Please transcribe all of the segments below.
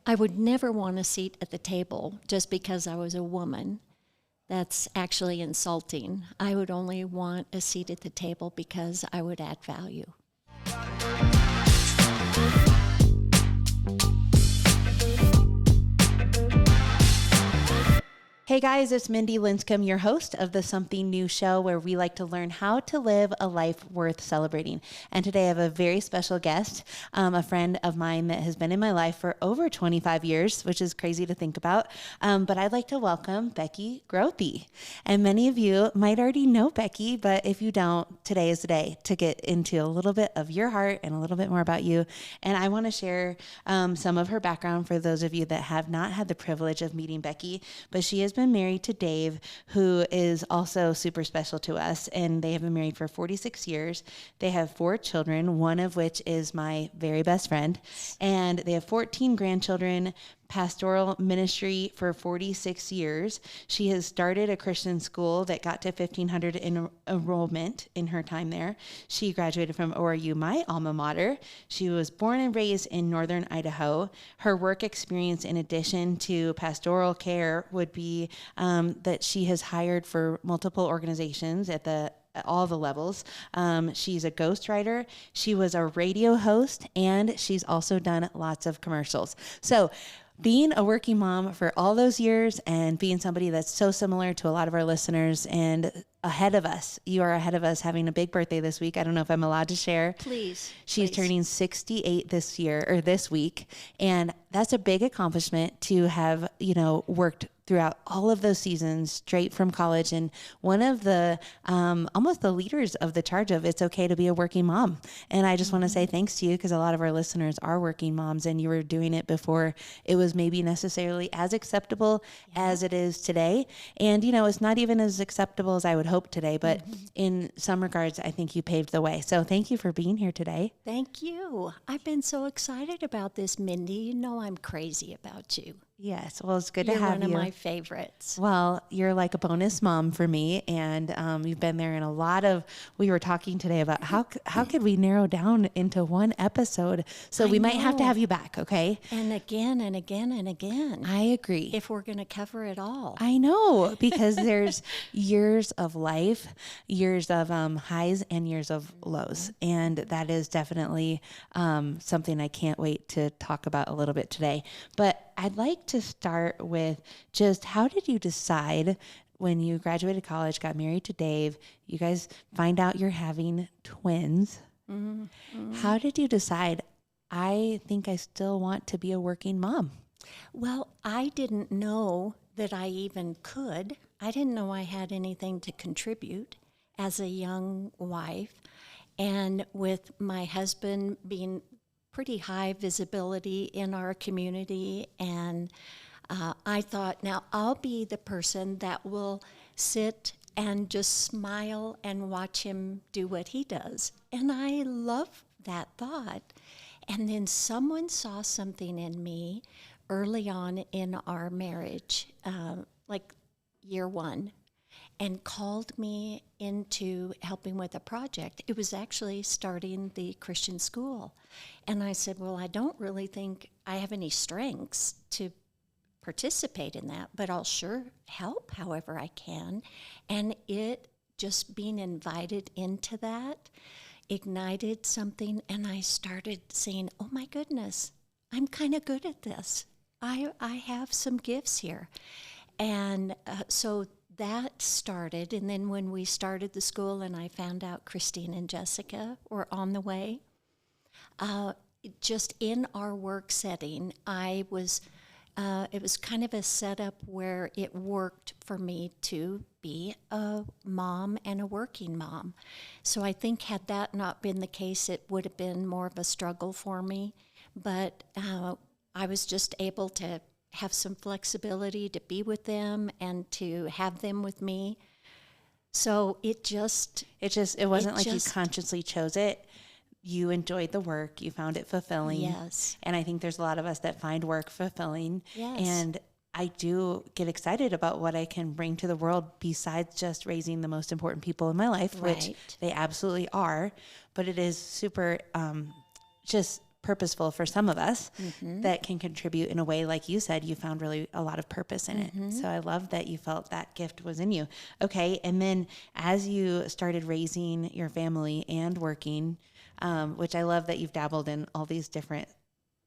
I would never want a seat at the table just because I was a woman. That's actually insulting. I would only want a seat at the table because I would add value. Hey guys, it's Mindi Linscombe, your host of the Something New show, where we like to learn how to live a life worth celebrating. And today I have a very special guest, a friend of mine that has been in my life for over 25 years, which is crazy to think about. But I'd like to welcome Becky Grothe. And many of you might already know Becky, but if you don't, today is the day to get into a little bit of your heart and a little bit more about you. And I want to share some of her background for those of you that have not had the privilege of meeting Becky, but she has been married to Dave, who is also super special to us, and they have been married for 46 years. They have 4 children, one of which is my very best friend, and they have 14 grandchildren, pastoral ministry for 46 years. She has started a Christian school that got to 1,500 in enrollment in her time there. She graduated from ORU, my alma mater. She was born and raised in northern Idaho. Her work experience, in addition to pastoral care, would be that she has hired for multiple organizations at all the levels. She's a ghostwriter. She was a radio host, and she's also done lots of commercials. So being a working mom for all those years and being somebody that's so similar to a lot of our listeners and ahead of us, you are ahead of us, having a big birthday this week. I don't know if I'm allowed to share. Please. She's turning 68 this week. And that's a big accomplishment to have, worked throughout all of those seasons straight from college. And one of the, almost the leaders of the charge of It's Okay to Be a Working Mom. And I just want to say thanks to you, because a lot of our listeners are working moms, and you were doing it before it was maybe necessarily as acceptable as it is today. And, it's not even as acceptable as I would hope today, but in some regards, I think you paved the way. So thank you for being here today. Thank you. I've been so excited about this, Mindy. You know I'm crazy about you. Yes. Well, it's good to You're have you. one of my favorites. Well, you're like a bonus mom for me. And you've been there in a lot of, we were talking today about how could we narrow down into one episode? So we might have to have you back. Okay. And again and again and again. I agree. If we're going to cover it all. I know, because there's years of life, years of highs and years of lows. And that is definitely something I can't wait to talk about a little bit today. But I'd like to start with just, how did you decide when you graduated college, got married to Dave, you guys find out you're having twins? Mm-hmm. How did you decide, I think I still want to be a working mom? Well, I didn't know that I even could. I didn't know I had anything to contribute as a young wife. And with my husband being pretty high visibility in our community, and I thought, now I'll be the person that will sit and just smile and watch him do what he does. And I love that thought. And then someone saw something in me early on in our marriage, like year 1, and called me into helping with a project. It was actually starting the Christian school. And I said, well, I don't really think I have any strengths to participate in that, but I'll sure help however I can. And it just being invited into that ignited something, and I started saying, oh my goodness, I'm kind of good at this. I have some gifts here. And so that started, and then when we started the school and I found out Christine and Jessica were on the way, just in our work setting, it was kind of a setup where it worked for me to be a mom and a working mom. So I think had that not been the case, it would have been more of a struggle for me. But I was just able to have some flexibility to be with them and to have them with me. So it wasn't like you consciously chose it. You enjoyed the work. You found it fulfilling. Yes. And I think there's a lot of us that find work fulfilling. Yes. And I do get excited about what I can bring to the world besides just raising the most important people in my life, right. which they absolutely are. But it is super just purposeful for some of us that can contribute in a way, like you said, you found really a lot of purpose in it. So I love that you felt that gift was in you. Okay. And then as you started raising your family and working, which I love that you've dabbled in all these different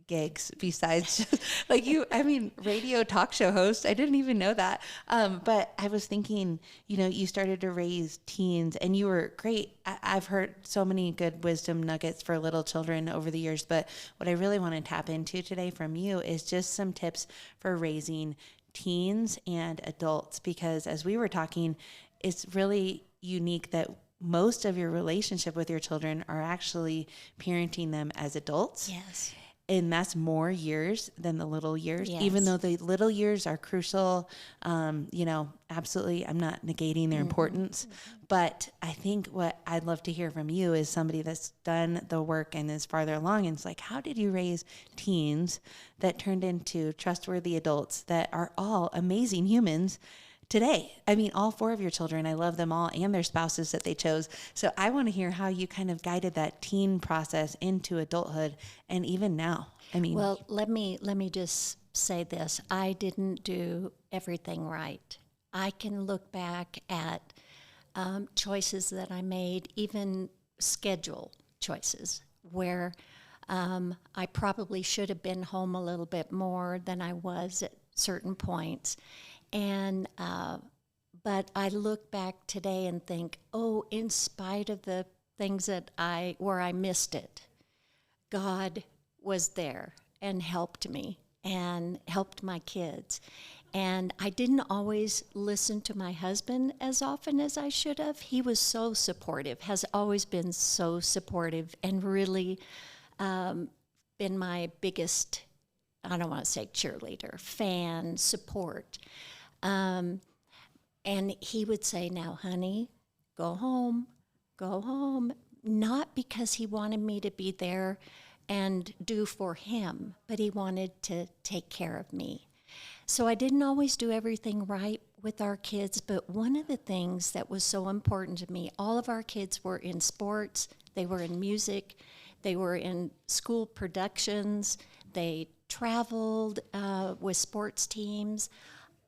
gigs besides just radio talk show host. I didn't even know that. But I was thinking, you started to raise teens and you were great. I've heard so many good wisdom nuggets for little children over the years, but what I really want to tap into today from you is just some tips for raising teens and adults, because as we were talking, it's really unique that most of your relationship with your children are actually parenting them as adults. Yes. And that's more years than the little years, Yes. even though the little years are crucial. Absolutely. I'm not negating their importance, but I think what I'd love to hear from you is somebody that's done the work and is farther along. And it's like, how did you raise teens that turned into trustworthy adults that are all amazing humans today? I mean, all 4 of your children, I love them all, and their spouses that they chose. So I want to hear how you kind of guided that teen process into adulthood and even now. Well, let me just say this. I didn't do everything right. I can look back at choices that I made, even schedule choices, where I probably should have been home a little bit more than I was at certain points. And, but I look back today and think, in spite of the things where I missed it, God was there and helped me and helped my kids. And I didn't always listen to my husband as often as I should have. He was so supportive, has always been so supportive, and really been my biggest, I don't want to say cheerleader, fan, support. And he would say, now, honey, go home, not because he wanted me to be there and do for him, but he wanted to take care of me. So I didn't always do everything right with our kids, but one of the things that was so important to me, all of our kids were in sports, they were in music, they were in school productions, they traveled with sports teams.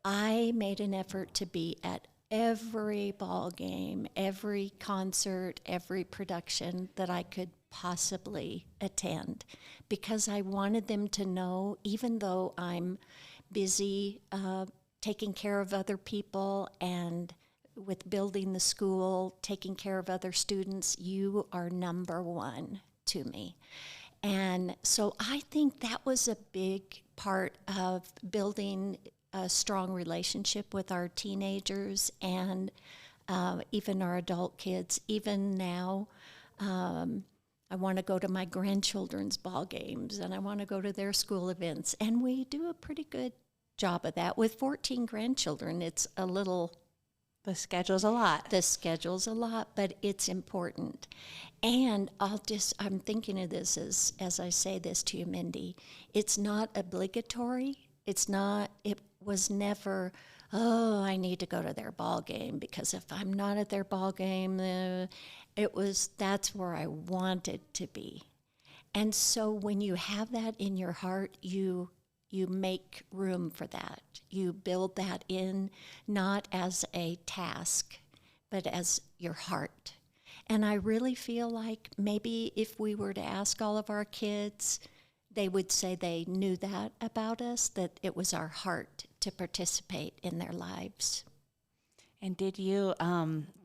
I made an effort to be at every ball game, every concert, every production that I could possibly attend, because I wanted them to know, even though I'm busy taking care of other people and with building the school, taking care of other students, you are number one to me. And so I think that was a big part of building a strong relationship with our teenagers and even our adult kids. Even now, I want to go to my grandchildren's ball games and I want to go to their school events. And we do a pretty good job of that. With 14 grandchildren, it's a little... The schedule's a lot. But it's important. And I'm thinking of this as I say this to you, Mindy. It's not obligatory. It was never, I need to go to their ball game, because if I'm not at their ball game, that's where I wanted to be. And so when you have that in your heart, you make room for that. You build that in, not as a task, but as your heart. And I really feel like maybe if we were to ask all of our kids, they would say they knew that about us, that it was our heart to participate in their lives. And did you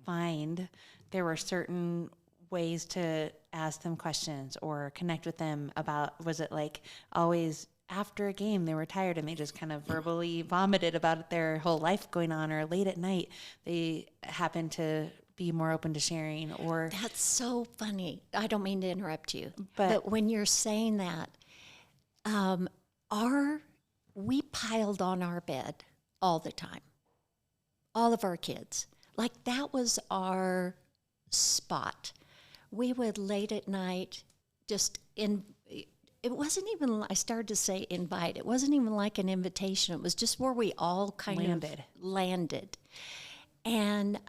find there were certain ways to ask them questions or connect with them about, was it like always after a game they were tired and they just kind of verbally vomited about their whole life going on, or late at night they happened to be more open to sharing? Or that's so funny. I don't mean to interrupt you, but when you're saying that, we piled on our bed all the time, all of our kids. Like that was our spot. We would late at night it wasn't even, I started to say invite. It wasn't even like an invitation. It was just where we all kind of landed. And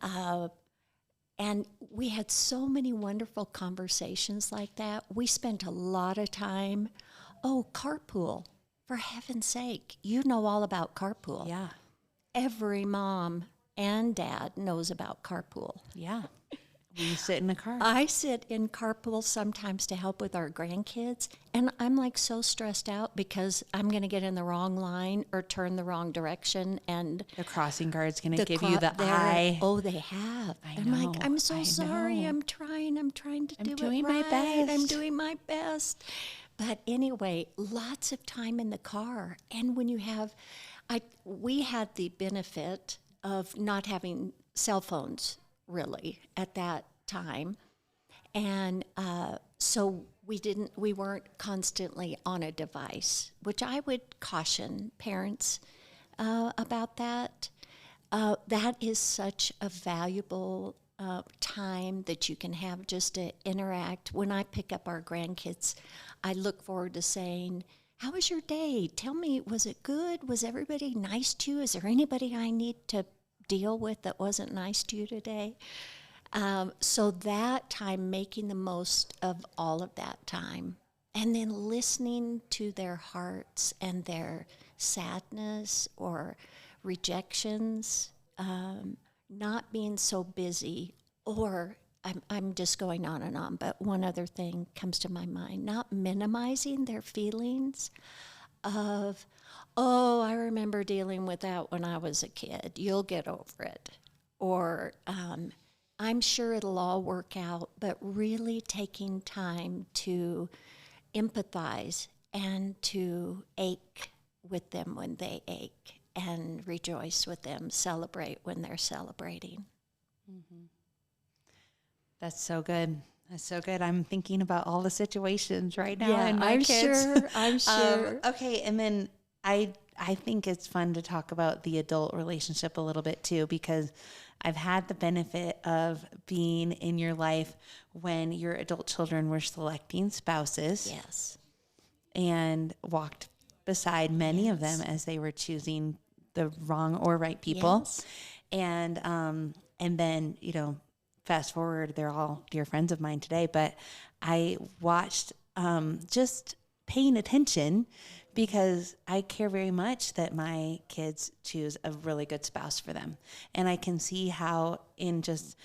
And we had so many wonderful conversations like that. We spent a lot of time, carpool, for heaven's sake. You know all about carpool. Yeah. Every mom and dad knows about carpool. Yeah. We sit in a car. I sit in carpool sometimes to help with our grandkids, and I'm like so stressed out because I'm going to get in the wrong line or turn the wrong direction, and the crossing guard's going to give you the eye. Oh, they have. I'm like, I'm so sorry. I'm trying to do it right. My best. I'm doing my best. But anyway, lots of time in the car, and when you have, we had the benefit of not having cell phones really at that time, and so we weren't constantly on a device, which I would caution parents about that. That is such a valuable time that you can have just to interact. When I pick up our grandkids, I look forward to saying, how was your day? Tell me, was it good? Was everybody nice to you? Is there anybody I need to deal with that wasn't nice to you today? So that time, making the most of all of that time, and then listening to their hearts and their sadness or rejections, not being so busy, or I'm just going on and on, but one other thing comes to my mind, not minimizing their feelings of, I remember dealing with that when I was a kid. You'll get over it. Or I'm sure it'll all work out, but really taking time to empathize and to ache with them when they ache and rejoice with them, celebrate when they're celebrating. Mm-hmm. That's so good. That's so good. I'm thinking about all the situations right now. Yeah, and my kids. I'm sure. Okay, and then I think it's fun to talk about the adult relationship a little bit too, because I've had the benefit of being in your life when your adult children were selecting spouses. Yes. And walked beside many of them as they were choosing the wrong or right people. Yes. And then, fast forward, they're all dear friends of mine today, but I watched just paying attention because I care very much that my kids choose a really good spouse for them. And I can see how in just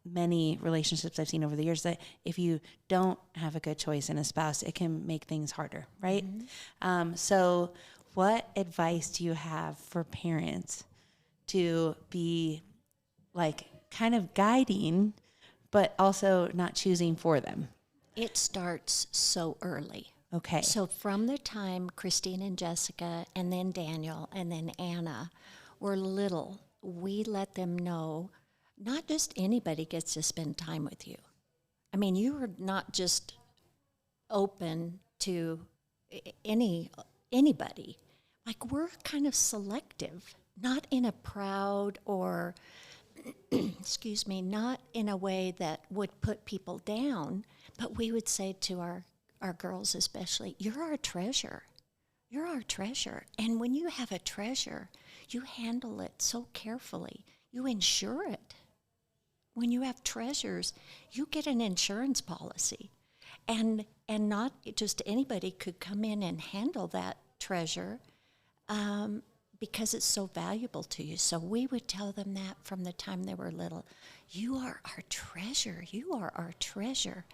many relationships I've seen over the years that if you don't have a good choice in a spouse, it can make things harder, right? Mm-hmm. So what advice do you have for parents to be like kind of guiding, but also not choosing for them? It starts so early. Okay. So from the time Christine and Jessica and then Daniel and then Anna were little, we let them know not just anybody gets to spend time with you. I mean, you are not just open to anybody. Like, we're kind of selective, not in a proud or, excuse me, not in a way that would put people down, but we would say to our girls especially, you're our treasure. You're our treasure. And when you have a treasure, you handle it so carefully. You insure it. When you have treasures, you get an insurance policy. And not just anybody could come in and handle that treasure because it's so valuable to you. So we would tell them that from the time they were little. You are our treasure. You are our treasure.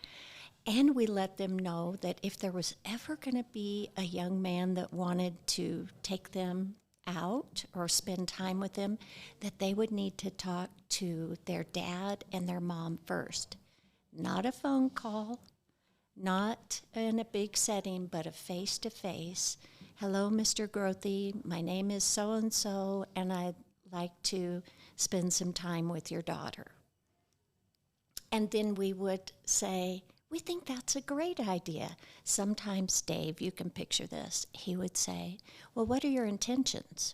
And we let them know that if there was ever going to be a young man that wanted to take them out or spend time with them, that they would need to talk to their dad and their mom first. Not a phone call, not in a big setting, but a face-to-face. Hello, Mr. Grothe, my name is so-and-so, and I'd like to spend some time with your daughter. And then we would say, we think that's a great idea. Sometimes, Dave, you can picture this. He would say, well, what are your intentions?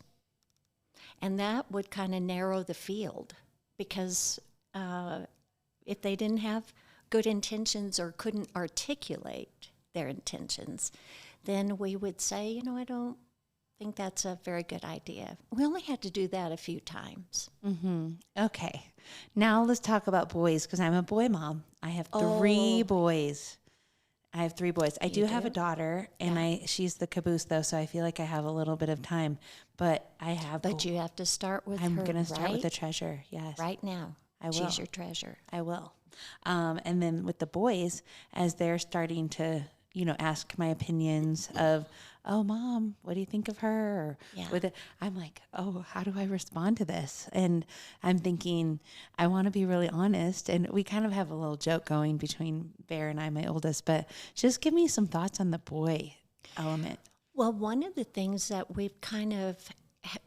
And that would kind of narrow the field because if they didn't have good intentions or couldn't articulate their intentions, then we would say, think that's a very good idea. We only had to do that a few times. Okay. Now let's talk about boys, because I'm a boy mom. I have three boys. I do have a daughter, and she's the caboose, though, so I feel like I have a little bit of time. But you have to start with her, I'm going to start with the treasure, yes. Right now. I will. She's your treasure. I will. And then with the boys, as they're starting to, ask my opinions of, oh, Mom, what do you think of her? Or I'm like, oh, how do I respond to this? And I'm thinking, I want to be really honest. And we kind of have a little joke going between Bear and I, my oldest, but just give me some thoughts on the boy element. Well, one of the things that we've kind of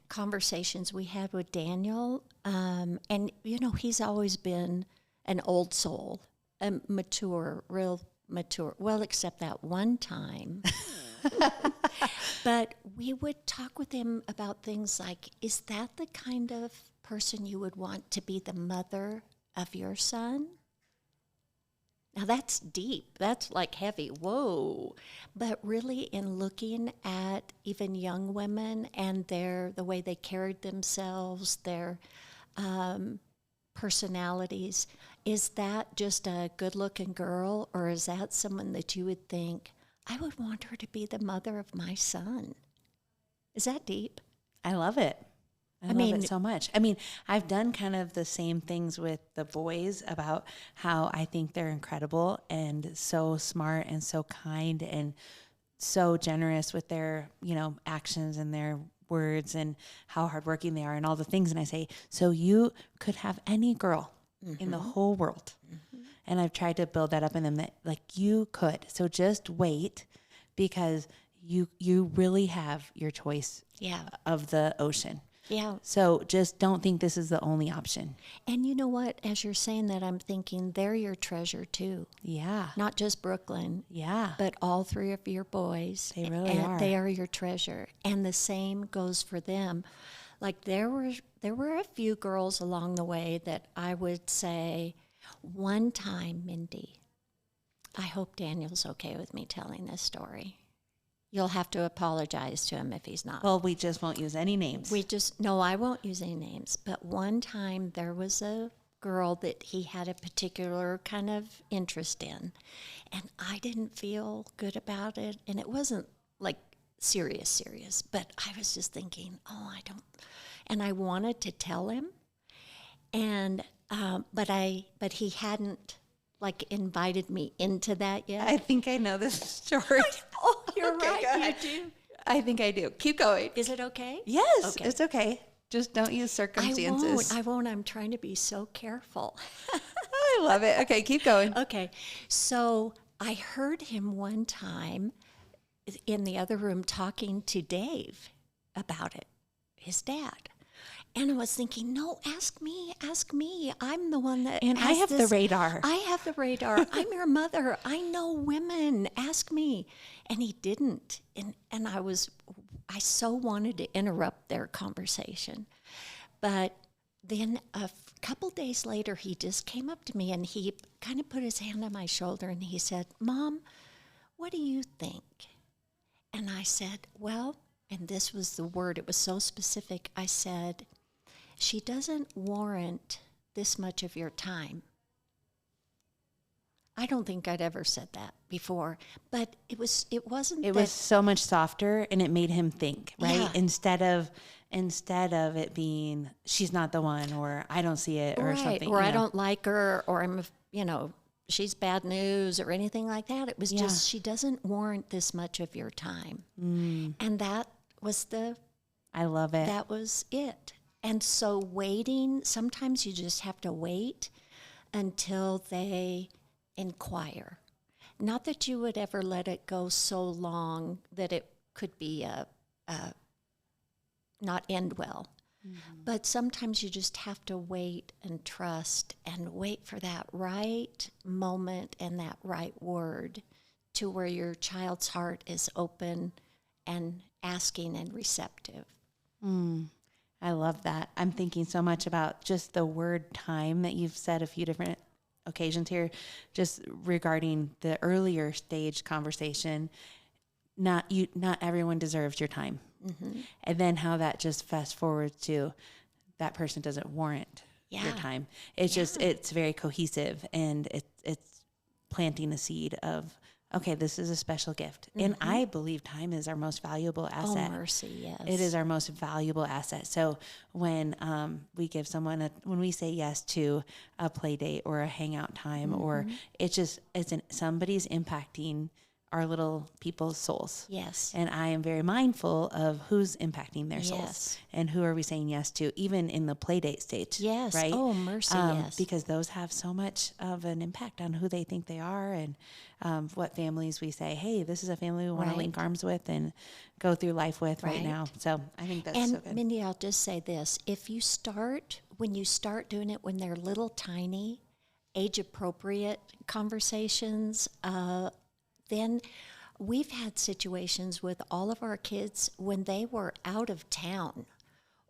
conversations we had with Daniel, and, he's always been an old soul, a mature, real mature. Well, except that one time. But we would talk with him about things like, is that the kind of person you would want to be the mother of your son? Now that's deep. That's like heavy. Whoa. But really, in looking at even young women and the way they carried themselves, their personalities, is that just a good-looking girl, or is that someone that you would think, I would want her to be the mother of my son? Is that deep? I love it. I love it so much. I mean, I've done kind of the same things with the boys about how I think they're incredible and so smart and so kind and so generous with their, actions and their words and how hardworking they are and all the things. And I say, so you could have any girl in the whole world. And I've tried to build that up in them that you could. So just wait, because you really have your choice of the ocean. Yeah. So just don't think this is the only option. And you know what? As you're saying that, I'm thinking they're your treasure too. Yeah. Not just Brooklyn. Yeah. But all three of your boys. They really are. They are your treasure. And the same goes for them. Like there were a few girls along the way that I would say, one time, Mindy, I hope Daniel's okay with me telling this story. You'll have to apologize to him if he's not. Well, we just won't use any names. No, I won't use any names. But one time there was a girl that he had a particular kind of interest in, and I didn't feel good about it. And it wasn't like serious, but I was just thinking, and I wanted to tell him, and but he hadn't invited me into that yet. I think I know this story. Oh, you're okay, right. You do. I think I do. Keep going. Is it okay? Yes, okay. It's okay. Just don't use circumstances. I won't. I'm trying to be so careful. I love it. Okay, keep going. Okay. So I heard him one time in the other room talking to Dave about it, his dad. And I was thinking, no, ask me. I'm the one that. And I have the radar. I have the radar. I'm your mother. I know women. Ask me. And he didn't. And I so wanted to interrupt their conversation. But then a couple days later, he just came up to me and he kind of put his hand on my shoulder and he said, Mom, what do you think? And I said, well, and this was the word, it was so specific. I said, she doesn't warrant this much of your time. I don't think I'd ever said that before, but it was so much softer, and it made him think, right? Yeah. Instead of it being, she's not the one, or I don't see it, or something. Or I don't like her, or she's bad news, or anything like that. It was just, she doesn't warrant this much of your time. And that was I love it. That was it. And so waiting, sometimes you just have to wait until they inquire. Not that you would ever let it go so long that it could be not end well. Mm-hmm. But sometimes you just have to wait and trust and wait for that right moment and that right word to where your child's heart is open and asking and receptive. I love that. I'm thinking so much about just the word time that you've said a few different occasions here, just regarding the earlier stage conversation. not everyone deserves your time. Mm-hmm. And then how that just fast forwards to that person doesn't warrant your time. It's just, it's very cohesive, and it's planting a seed of, okay, this is a special gift. Mm-hmm. And I believe time is our most valuable asset. Oh, mercy, yes. It is our most valuable asset. So when we give someone, when we say yes to a play date or a hangout time, or somebody's impacting our little people's souls. Yes. And I am very mindful of who's impacting their souls and who are we saying yes to, even in the play date stage. Yes. Right? Oh, mercy, yes. Because those have so much of an impact on who they think they are, and what families we say, hey, this is a family we want to link arms with and go through life with right now. So I think that's so good. And Mindi, I'll just say this. When you start doing it when they're little tiny, age-appropriate conversations, then we've had situations with all of our kids when they were out of town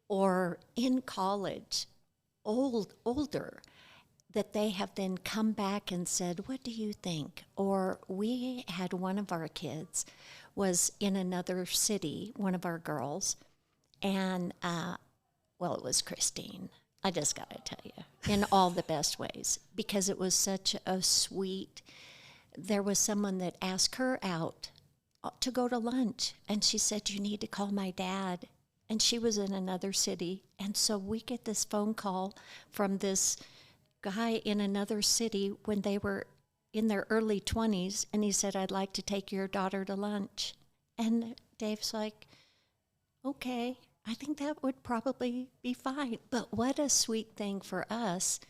or in college, older, that they have then come back and said, what do you think? Or we had one of our kids was in another city, one of our girls, and, it was Christine. I just got to tell you, in all the best ways, because it was such a sweet. There was someone that asked her out to go to lunch, and she said, you need to call my dad. And she was in another city. And so we get this phone call from this guy in another city when they were in their early 20s, and he said, I'd like to take your daughter to lunch. And Dave's like, okay, I think that would probably be fine. But what a sweet thing for us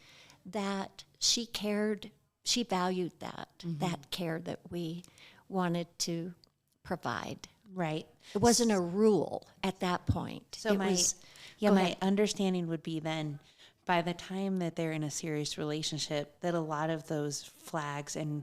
that she cared. She valued that care that we wanted to provide. Right. It wasn't a rule at that point. So my understanding would be then, by the time that they're in a serious relationship, that a lot of those flags and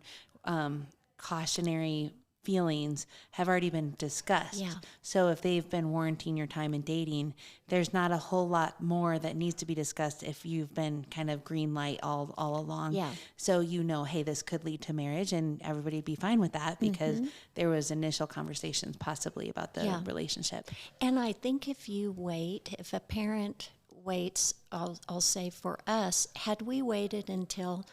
cautionary feelings have already been discussed. Yeah. So if they've been warranting your time in dating, there's not a whole lot more that needs to be discussed if you've been kind of green light all along. Yeah. So hey, this could lead to marriage, and everybody'd be fine with that because there was initial conversations possibly about the relationship. And I think if a parent waits, I'll say for us, had we waited until,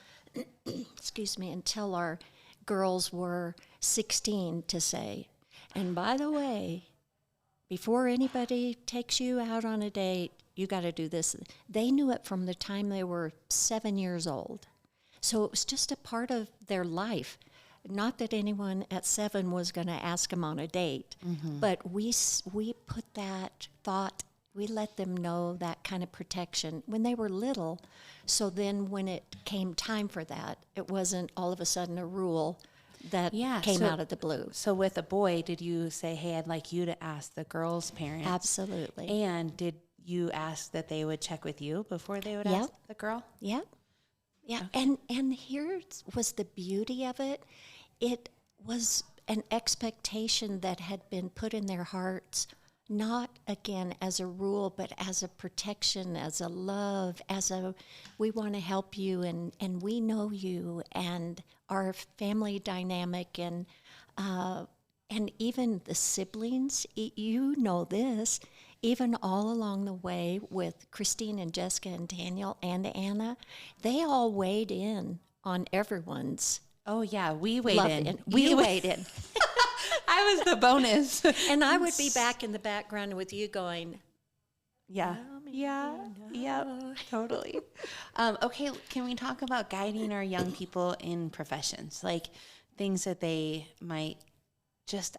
until our girls were 16 to say, and by the way, before anybody takes you out on a date, you got to do this. They knew it from the time they were 7 years old. So it was just a part of their life. Not that anyone at 7 was going to ask them on a date, but we put that thought, we let them know that kind of protection when they were little. So then when it came time for that, it wasn't all of a sudden a rule that came out of the blue. So with a boy, did you say, hey, I'd like you to ask the girl's parents? Absolutely. And did you ask that they would check with you before they would ask the girl? Yep. Yeah. Okay. And here was the beauty of it. It was an expectation that had been put in their hearts, not, again, as a rule, but as a protection, as a love, we want to help you, and we know you, and our family dynamic, and even the siblings, you know this, even all along the way with Christine and Jessica and Daniel and Anna, they all weighed in on everyone's. Oh, yeah, we weighed in. We weighed in. I was the bonus. And I would be back in the background with you going, yeah, totally. Okay, can we talk about guiding our young people in professions? Like things that they might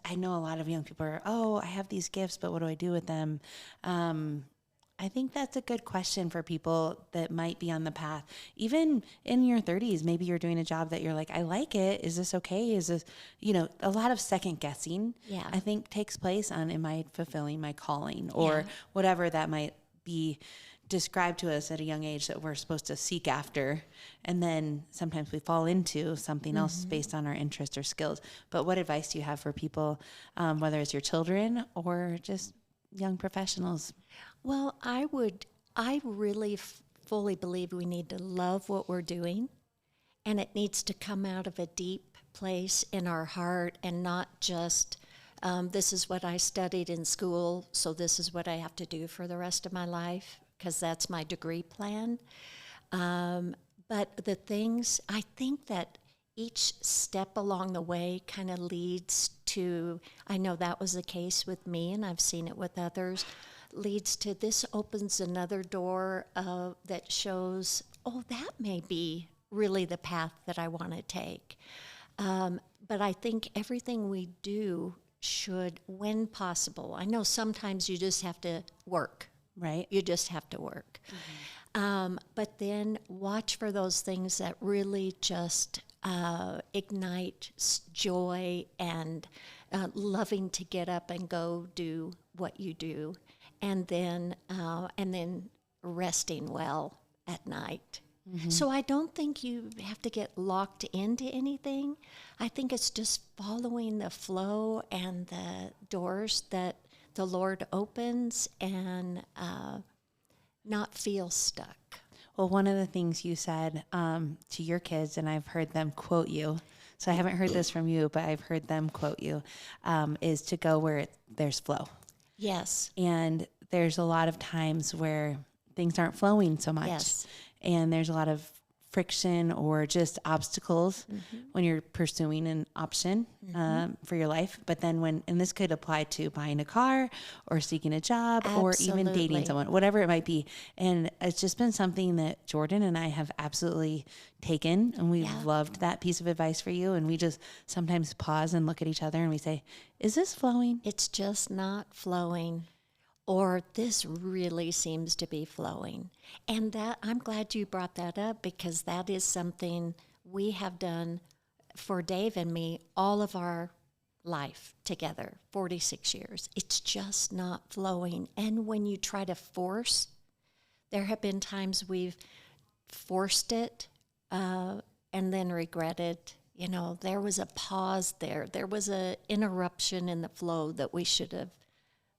I know a lot of young people are, I have these gifts, but what do I do with them? I think that's a good question for people that might be on the path. Even in your 30s, maybe you're doing a job that you're like, I like it. Is this okay? Is this, a lot of second guessing, I think takes place on, am I fulfilling my calling or whatever that might be described to us at a young age that we're supposed to seek after. And then sometimes we fall into something else based on our interests or skills. But what advice do you have for people, whether it's your children or just young professionals? Well, I really fully believe we need to love what we're doing, and it needs to come out of a deep place in our heart and not just This is what I studied in school, so this is what I have to do for the rest of my life, because that's my degree plan. But the things, I think that each step along the way kind of leads to, I know that was the case with me, and I've seen it with others, leads to this opens another door that shows, oh, that may be really the path that I want to take. But I think everything we do should, when possible, I know sometimes you just have to work. Right. You just have to work. But then watch for those things that really just ignite joy and loving to get up and go do what you do, and then resting well at night. So I don't think you have to get locked into anything. I think it's just following the flow and the doors that the Lord opens, and not feel stuck. Well, one of the things you said to your kids, and I've heard them quote you, so I haven't heard this from you, but I've heard them quote you, is to go where there's flow. Yes. And there's a lot of times where things aren't flowing so much. Yes. And there's a lot of friction or just obstacles when you're pursuing an option for your life. But then and this could apply to buying a car or seeking a job or even dating someone, whatever it might be. And it's just been something that Jordan and I have absolutely taken, and we've loved that piece of advice for you. And we just sometimes pause and look at each other and we say, is this flowing? It's just not flowing. Or this really seems to be flowing. And that, I'm glad you brought that up, because that is something we have done for Dave and me all of our life together, 46 years. It's just not flowing. And when you try to force, there have been times we've forced it and then regretted. You know, there was a pause there. There was an interruption in the flow that we should have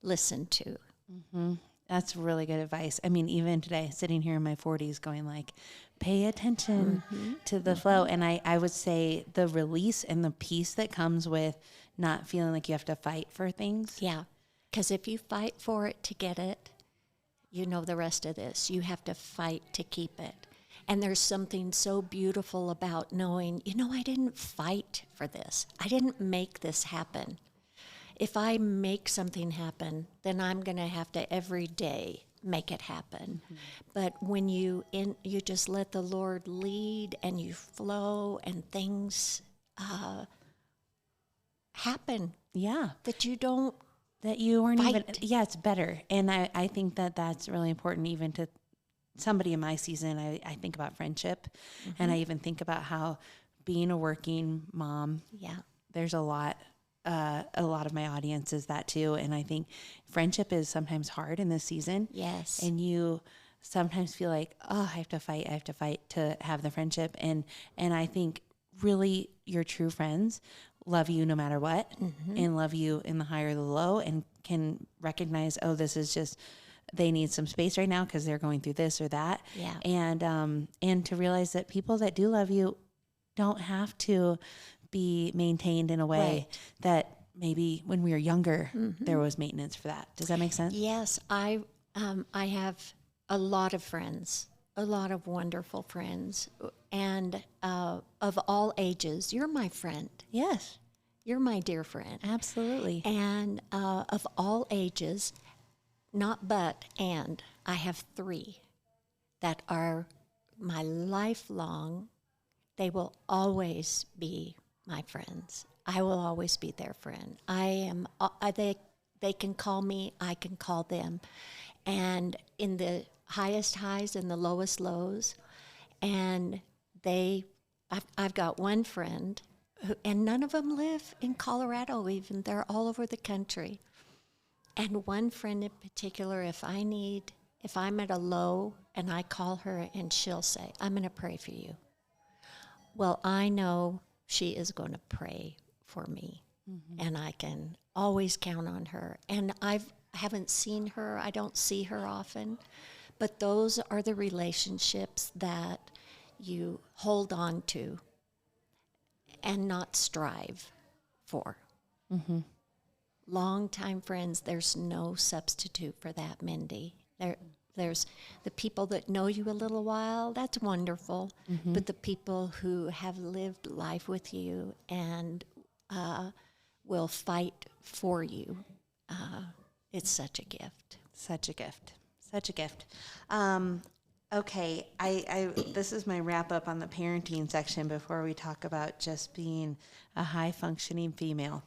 listened to. Mm-hmm. That's really good advice. I mean, even today, sitting here in my 40s going like, pay attention to the flow. And I would say the release and the peace that comes with not feeling like you have to fight for things. Yeah, because if you fight for it to get it, you know the rest of this. You have to fight to keep it. And there's something so beautiful about knowing, you know, I didn't fight for this. I didn't make this happen. If I make something happen, then I'm going to have to every day make it happen. But when you just let the Lord lead and you flow and things happen. Yeah. That you don't That you weren't fight. even, yeah, it's better. And I think that that's really important even to somebody in my season. I think about friendship, and I even think about how being a working mom, there's a lot of my audience is that too. And I think friendship is sometimes hard in this season. Yes. And you sometimes feel like, oh, I have to fight to have the friendship. And I think really your true friends love you no matter what, and love you in the high or the low, and can recognize, oh, this is just, they need some space right now because they're going through this or that. Yeah. And to realize that people that do love you don't have to be maintained in a way that maybe when we were younger, there was maintenance for that. Does that make sense? Yes. I have a lot of friends, a lot of wonderful friends, and of all ages. You're my friend. Yes. You're my dear friend. Absolutely. And of all ages, and I have 3 that are my lifelong. They will always be my friends. I will always be their friend. I am. They can call me. I can call them, and in the highest highs and the lowest lows, and I've got one friend, and none of them live in Colorado. Even they're all over the country. And one friend in particular, if I'm at a low, and I call her, and she'll say, "I'm going to pray for you." Well, I know she is going to pray for me, and I can always count on her. And I haven't seen her. I don't see her often, but those are the relationships that you hold on to and not strive for. longtime friends, there's no substitute for that, Mindy. There's the people that know you a little while, that's wonderful. But the people who have lived life with you and will fight for you, it's such a gift. Such a gift. Such a gift. Okay, I this is my wrap up on the parenting section before we talk about just being a high functioning female.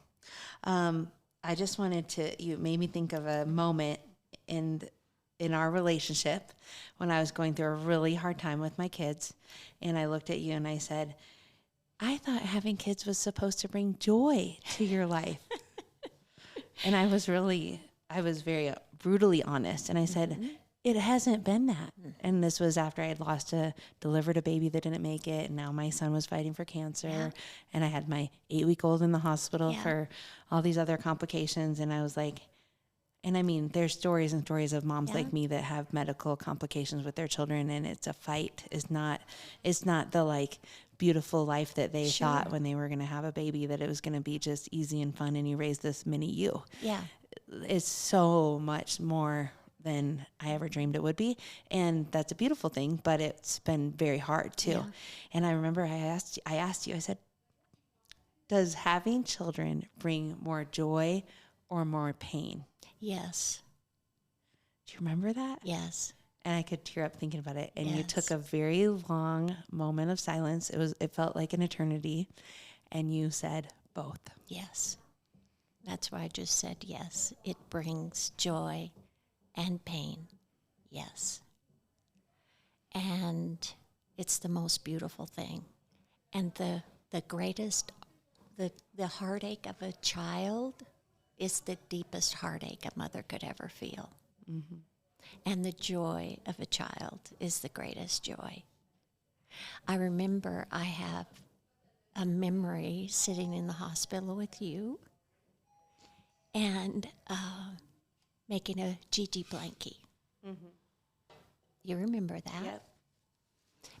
I just wanted to, you made me think of a moment in our relationship when I was going through a really hard time with my kids, and I looked at you and I said, I thought having kids was supposed to bring joy to your life. And I was very brutally honest, and I said, it hasn't been that. And this was after I had delivered a baby that didn't make it. And now my son was fighting for cancer. Yeah. And I had my 8-week-old in the hospital for all these other complications. And I was like, and I mean, there's stories and stories of moms like me that have medical complications with their children. And it's a fight. It's not the like beautiful life that they thought when they were going to have a baby, that it was going to be just easy and fun. And you raise this mini you. Yeah. It's so much more than I ever dreamed it would be. And that's a beautiful thing, but it's been very hard too. Yeah. And I remember I asked you, I said, does having children bring more joy or more pain? Yes. Do you remember that? Yes. And I could tear up thinking about it. And you took a very long moment of silence. It felt like an eternity. And you said both. Yes. That's why I just said yes. It brings joy and pain, yes. And it's the most beautiful thing. And the greatest, the heartache of a child is the deepest heartache a mother could ever feel. Mm-hmm. And the joy of a child is the greatest joy. I remember I have a memory sitting in the hospital with you and making a Gigi blankie. Mm-hmm. You remember that? Yep.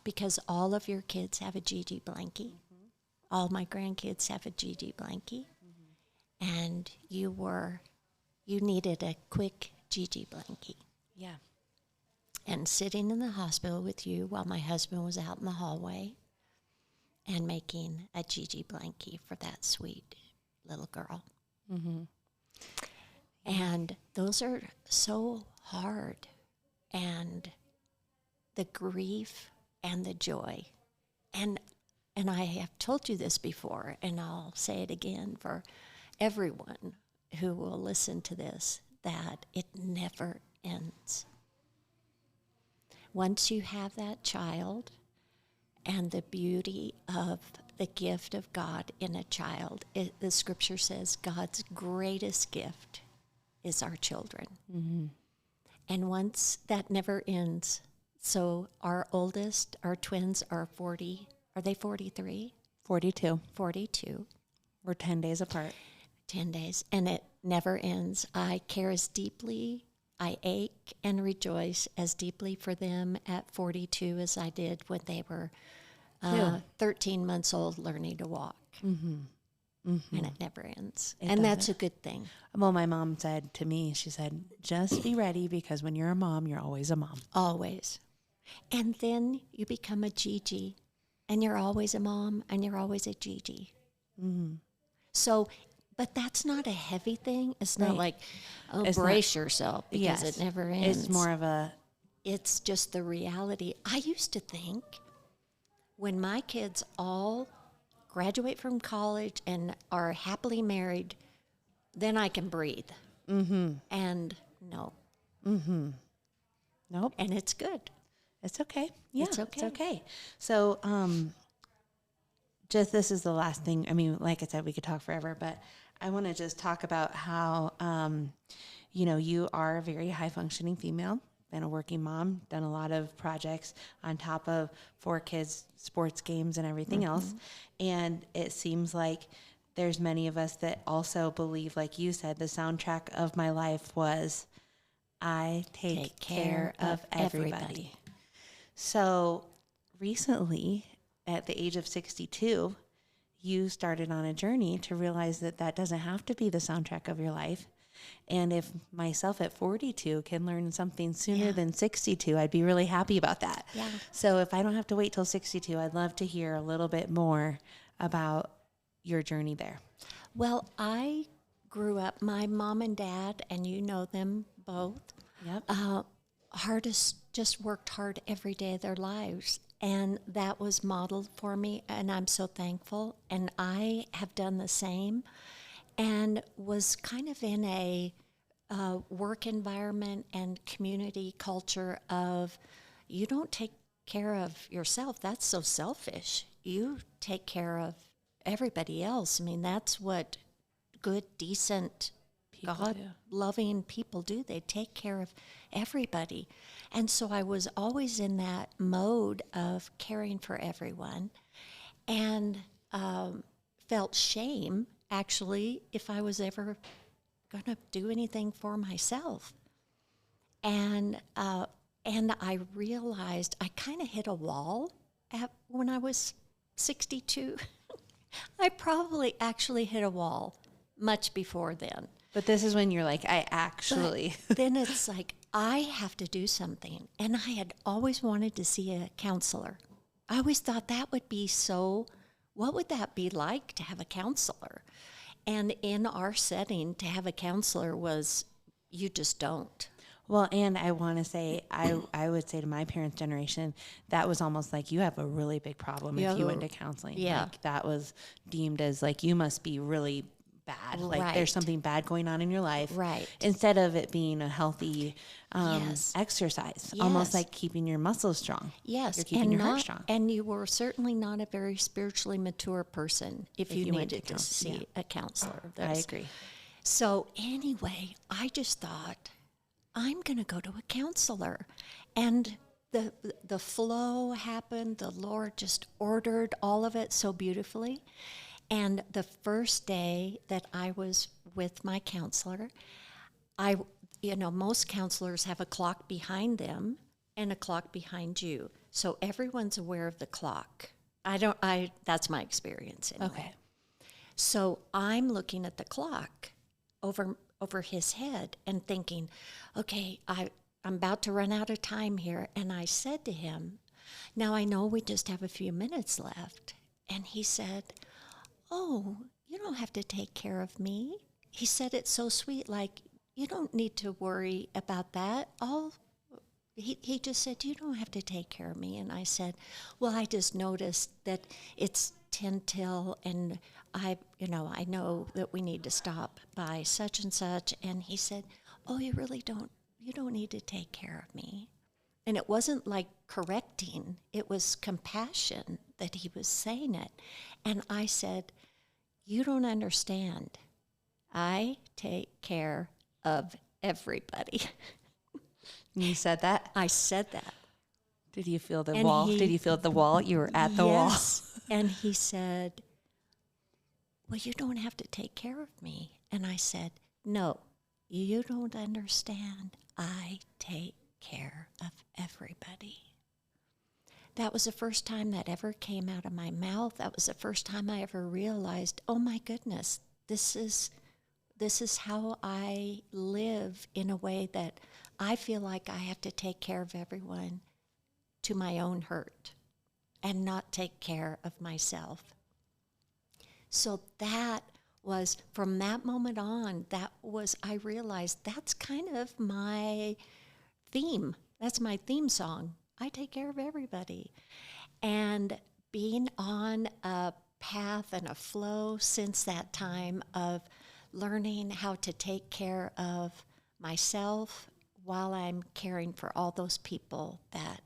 Because all of your kids have a Gigi blankie. Mm-hmm. All my grandkids have a Gigi blankie. Mm-hmm. And you needed a quick Gigi blankie. Yeah. And sitting in the hospital with you while my husband was out in the hallway and making a Gigi blankie for that sweet little girl. Mm-hmm. And those are so hard. And the grief and the joy. And I have told you this before, and I'll say it again for everyone who will listen to this, that it never ends. Once you have that child and the beauty of the gift of God in a child, the scripture says God's greatest gift is our children. Mm-hmm. And once that never ends, so our oldest, our twins are 40, are they 43? 42. 42. We're 10 days apart. 10 days, and it never ends. I care as deeply, I ache and rejoice as deeply for them at 42 as I did when they were 13 months old learning to walk. Mm-hmm. Mm-hmm. And it never ends. And that's a good thing. Well, my mom said to me, she said, just be ready because when you're a mom, you're always a mom. Always. And then you become a Gigi, and you're always a mom, and you're always a Gigi. Mm-hmm. So, but that's not a heavy thing. It's not like, brace yourself because it never ends. It's more of it's just the reality. I used to think when my kids all graduate from college and are happily married, then I can breathe. Mm-hmm. And no. Mm-hmm. Nope. And it's good. It's okay. Yeah, it's okay. It's okay. So, just this is the last thing. I mean, like I said, we could talk forever, but I want to just talk about how, you are a very high functioning female, been a working mom, done a lot of projects on top of 4 kids, sports games and everything else. And it seems like there's many of us that also believe, like you said, the soundtrack of my life was I take care of everybody. So recently, at the age of 62, you started on a journey to realize that that doesn't have to be the soundtrack of your life. And if myself at 42 can learn something sooner than 62, I'd be really happy about that. Yeah. So if I don't have to wait till 62, I'd love to hear a little bit more about your journey there. Well, I grew up, my mom and dad, and you know them both, just worked hard every day of their lives. And that was modeled for me, and I'm so thankful. And I have done the same and was kind of in a work environment and community culture of you don't take care of yourself. That's so selfish. You take care of everybody else. I mean, that's what good, decent, God-loving people do. They take care of everybody. And so I was always in that mode of caring for everyone and felt shame, actually, if I was ever going to do anything for myself. And I realized I kind of hit a wall when I was 62. I probably actually hit a wall much before then. But this is when you're like, I actually. But then it's like, I have to do something. And I had always wanted to see a counselor. I always thought that would be so, what would that be like to have a counselor? And in our setting, to have a counselor was, you just don't. Well, and I want to say, I would say to my parents' generation, that was almost like you have a really big problem if you went to counseling. Yeah. Like that was deemed as like, you must be really bad. Like there's something bad going on in your life. Right. Instead of it being a healthy exercise, almost like keeping your muscles strong. Yes. You're keeping your heart strong. And you were certainly not a very spiritually mature person if you needed to see a counselor. I agree. So anyway, I just thought, I'm going to go to a counselor. And the flow happened. The Lord just ordered all of it so beautifully. And the first day that I was with my counselor, most counselors have a clock behind them and a clock behind you. So everyone's aware of the clock. That's my experience anyway. Okay. So I'm looking at the clock over his head and thinking, okay, I'm about to run out of time here. And I said to him, now I know we just have a few minutes left. And he said, oh, you don't have to take care of me. He said it so sweet, like, you don't need to worry about that. He just said, you don't have to take care of me. And I said, well, I just noticed that it's 10 till, and I know that we need to stop by such and such. And he said, oh, you don't need to take care of me. And it wasn't like correcting, it was compassion that he was saying it. And I said, you don't understand. I take care of everybody. You said that? I said that. Did you feel the wall? Did you feel the wall? You were at the wall. And he said, well, you don't have to take care of me. And I said, no, you don't understand. I take care of everybody. That was the first time that ever came out of my mouth. That was the first time I ever realized, oh my goodness, this is how I live in a way that I feel like I have to take care of everyone to my own hurt and not take care of myself. So that was, from that moment on, I realized that's kind of my theme. That's my theme song. I take care of everybody. And being on a path and a flow since that time of learning how to take care of myself while I'm caring for all those people that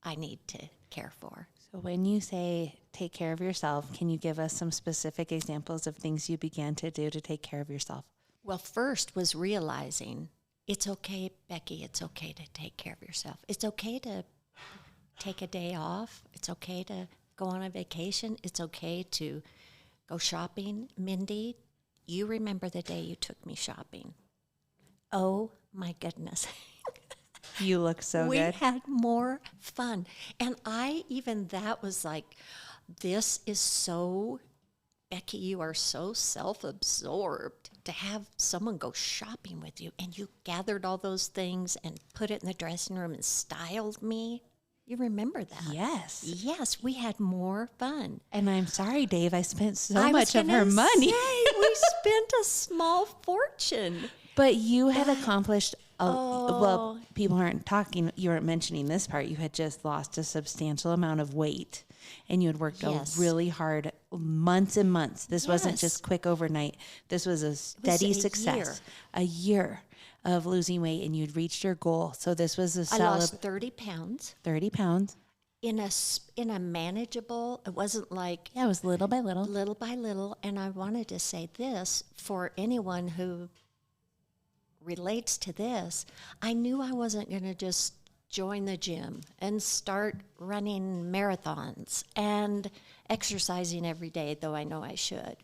I need to care for. So when you say take care of yourself, can you give us some specific examples of things you began to do to take care of yourself? Well, first was realizing it's okay, Becky, it's okay to take care of yourself. It's okay to take a day off. It's okay to go on a vacation. It's okay to go shopping. Mindy, you remember the day you took me shopping. Oh, my goodness. You look so good. We had more fun. And that was like, this is so Becky, you are so self-absorbed to have someone go shopping with you, and you gathered all those things and put it in the dressing room and styled me. You remember that? Yes. Yes, we had more fun. And I'm sorry, Dave, I spent so I much was of her gonna money. say, we spent a small fortune. But you had accomplished, well, Oh. people aren't talking, you weren't mentioning this part. You had just lost a substantial amount of weight, and you had worked Yes. really hard months and months. This wasn't Yes. just quick overnight. This was a steady a success. year. A year of losing weight, and you'd reached your goal. So this was a I solid lost 30 pounds 30 pounds. in a manageable. It wasn't like Yeah, it was little by little. little by little. And I wanted to say this for anyone who relates to this. I knew I wasn't going to just join the gym and start running marathons and exercising every day, though I know I should.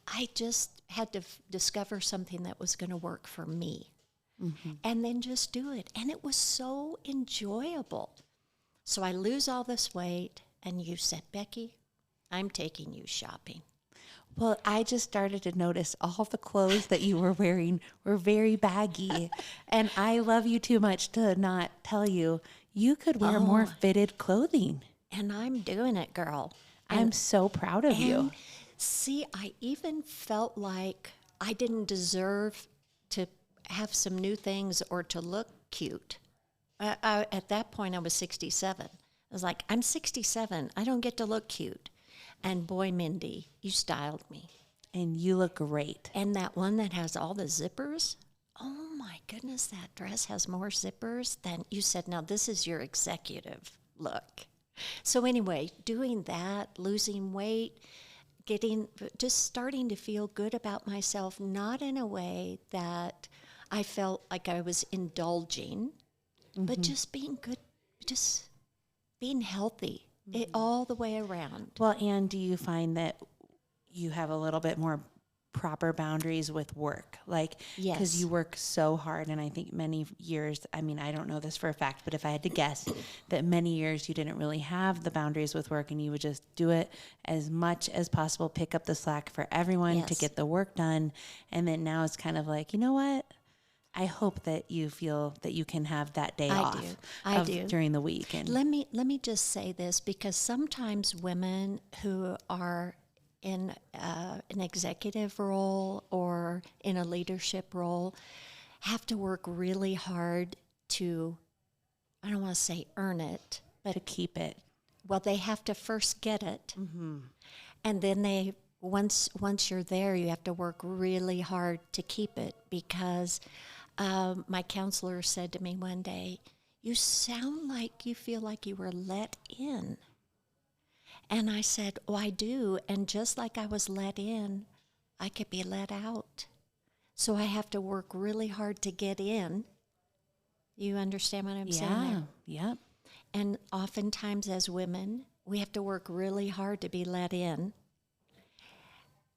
I just had to discover something that was going to work for me. And then just do it. And it was so enjoyable. So I lose all this weight, and you said, Becky, I'm taking you shopping. Well, I just started to notice all the clothes that you were wearing were very baggy. And I love you too much to not tell you, you could wear more fitted clothing. And I'm doing it, girl. I'm so proud of you. And see, I even felt like I didn't deserve to have some new things or to look cute. At that point, I was 67. I was like, I'm 67. I don't get to look cute. And boy, Mindy, you styled me. And you look great. And that one that has all the zippers, oh my goodness, that dress has more zippers than you said. Now, this is your executive look. So anyway, doing that, losing weight, just starting to feel good about myself, not in a way that I felt like I was indulging, but just being good, just being healthy, all the way around. Well, and do you find that you have a little bit more proper boundaries with work? Like, Yes. because you work so hard, and I think many years, I mean, I don't know this for a fact, but if I had to guess, that many years you didn't really have the boundaries with work, and you would just do it as much as possible, pick up the slack for everyone to Yes. get the work done. And then now it's kind of like, you know what? I hope that you feel that you can have that day off I do. during the week. And Let me just say this, because sometimes women who are in an executive role or in a leadership role have to work really hard to, I don't want to say earn it, but to keep it. well, they have to first get it, and then once you're there, you have to work really hard to keep it, because my counselor said to me one day, you sound like you feel like you were let in. And I said, oh, I do. And just like I was let in, I could be let out. So I have to work really hard to get in. You understand what I'm saying there? Yeah. And oftentimes as women, we have to work really hard to be let in.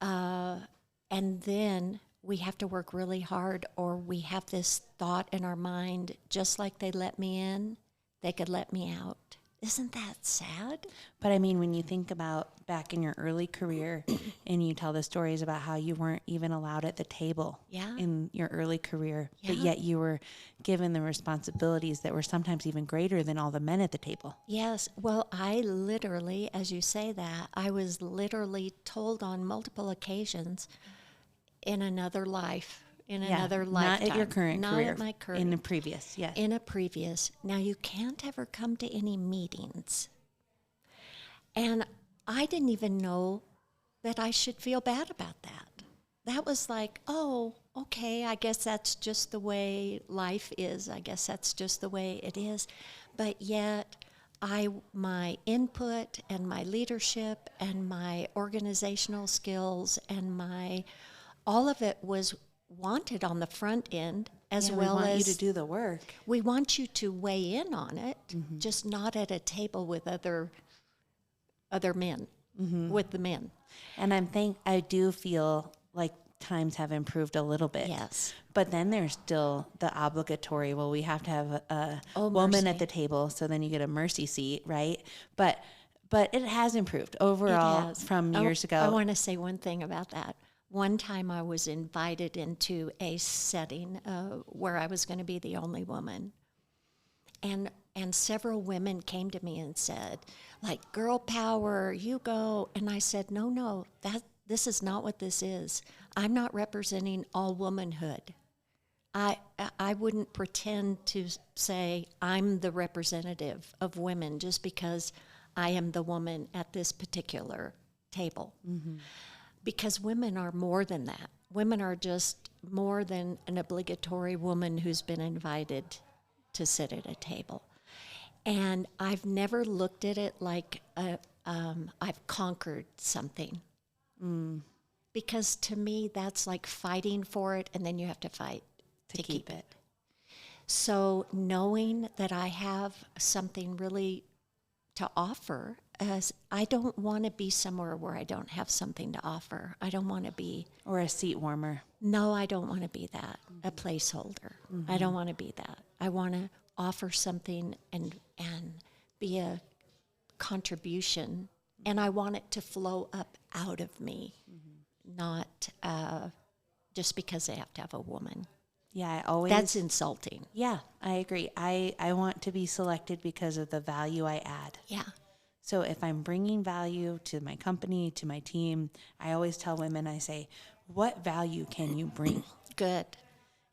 And then we have to work really hard, or we have this thought in our mind, just like they let me in, they could let me out. Isn't that sad? But I mean, when you think about back in your early career and you tell the stories about how you weren't even allowed at the table Yeah. in your early career, but Yeah. yet you were given the responsibilities that were sometimes even greater than all the men at the table. Yes. Well, I literally, as you say that, I was literally told on multiple occasions in another life, in another lifetime. Not at your current not career. At my current. In a previous, yes. In a previous. Now, you can't ever come to any meetings. And I didn't even know that I should feel bad about that. That was like, oh, okay, I guess that's just the way life is. I guess that's just the way it is. But yet, my input and my leadership and my organizational skills and all of it was wanted on the front end, as Yeah, well we want as you to do the work. we want you to weigh in on it, just not at a table with other men, with the men. And I do feel like times have improved a little bit. Yes. But then there's still the obligatory, well, we have to have a woman mercy. at the table, so then you get a mercy seat, right? But but it has improved overall has. from years ago. I want to say one thing about that. One time I was invited into a setting where I was going to be the only woman. And several women came to me and said, like, girl power, you go. And I said, no, this is not what this is. I'm not representing all womanhood. I wouldn't pretend to say I'm the representative of women just because I am the woman at this particular table. Mm-hmm. Because women are more than that. Women are just more than an obligatory woman who's been invited to sit at a table. And I've never looked at it like I've conquered something. Because to me, that's like fighting for it, and then you have to fight to keep it. So knowing that I have something really to offer, as I don't want to be somewhere where I don't have something to offer. I don't want to be... Or a seat warmer. No, I don't want to be that, a placeholder. Mm-hmm. I don't want to be that. I want to offer something and be a contribution, and I want it to flow up out of me, not just because I have to have a woman. Yeah, That's insulting. Yeah, I agree. I want to be selected because of the value I add. Yeah. So if I'm bringing value to my company, to my team, I always tell women, I say, what value can you bring? Good.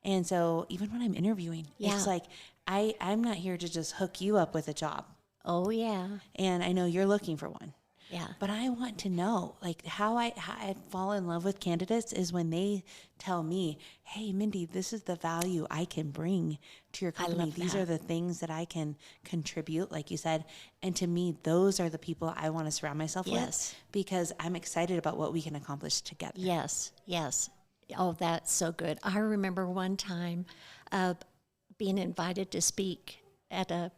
And so even when I'm interviewing, it's like, I'm not here to just hook you up with a job. Oh, yeah. And I know you're looking for one. Yeah. But I want to know, like, how I fall in love with candidates is when they tell me, hey, Mindi, this is the value I can bring to your company. These are the things that I can contribute, like you said. And to me, those are the people I want to surround myself with, because I'm excited about what we can accomplish together. Yes, yes. Oh, that's so good. I remember one time being invited to speak at a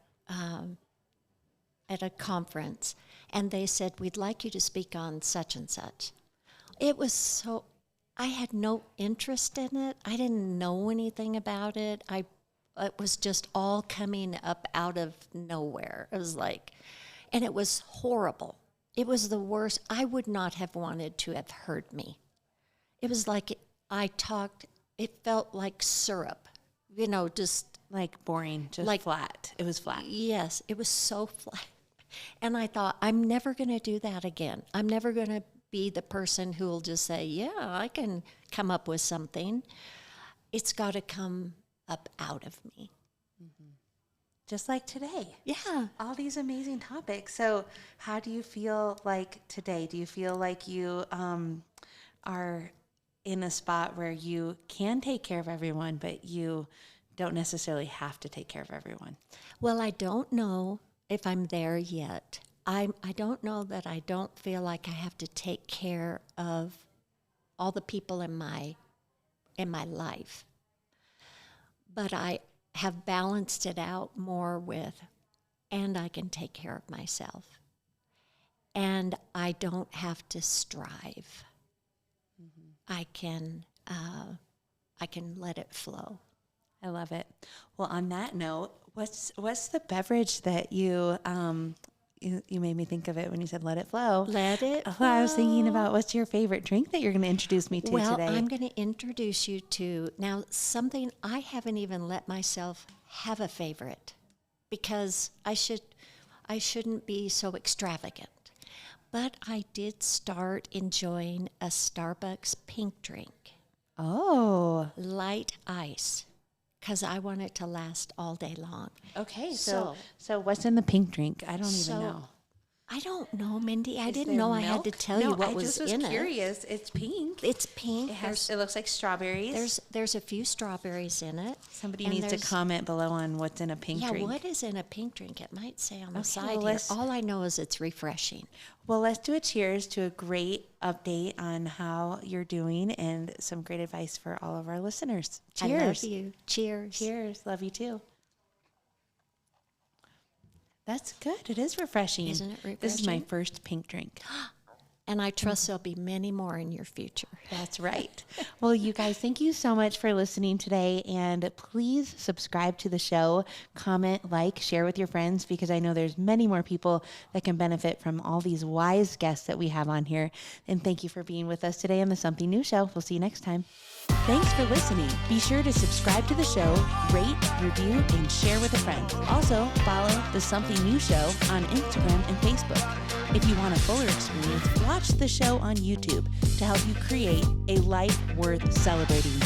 conference, and they said, we'd like you to speak on such and such. It was so, I had no interest in it. I didn't know anything about it. It was just all coming up out of nowhere. It was like, and it was horrible. It was the worst. I would not have wanted to have heard me. It was like I talked, it felt like syrup, just like boring, just like flat. It was flat. Yes, it was so flat. And I thought, I'm never going to do that again. I'm never going to be the person who will just say, yeah, I can come up with something. It's got to come up out of me. Mm-hmm. Just like today. Yeah. All these amazing topics. So how do you feel like today? Do you feel like you are in a spot where you can take care of everyone, but you don't necessarily have to take care of everyone? Well, I don't know if I'm there yet. I don't know that I don't feel like I have to take care of all the people in my life. But I have balanced it out more with, and I can take care of myself. And I don't have to strive. Mm-hmm. I can let it flow. I love it. Well, on that note, what's the beverage that you made me think of it when you said let it flow? Let it flow. I was thinking about what's your favorite drink that you're going to introduce me to today? Well, I'm going to introduce you to now something I haven't even let myself have a favorite, because I shouldn't be so extravagant. But I did start enjoying a Starbucks pink drink. Oh. Light ice. Because I want it to last all day long. Okay, so what's in the pink drink? I don't even know. I don't know, Mindy. I didn't know milk? I had to tell you what was in it. I just was curious. It's pink. It's pink. It looks like strawberries. There's a few strawberries in it. Somebody needs to comment below on what's in a pink drink. Yeah, what is in a pink drink? It might say on the side here. All I know is it's refreshing. Well, let's do a cheers to a great update on how you're doing and some great advice for all of our listeners. Cheers. I love you. Cheers. Cheers. Love you too. That's good. It is refreshing. Isn't it refreshing? This is my first pink drink. And I trust there'll be many more in your future. That's right. Well, you guys, thank you so much for listening today. And please subscribe to the show, comment, like, share with your friends, because I know there's many more people that can benefit from all these wise guests that we have on here. And thank you for being with us today on the Something New Show. We'll see you next time. Thanks for listening. Be sure to subscribe to the show, rate, review, and share with a friend. Also, follow The Something New Show on Instagram and Facebook. If you want a fuller experience, watch the show on YouTube to help you create a life worth celebrating.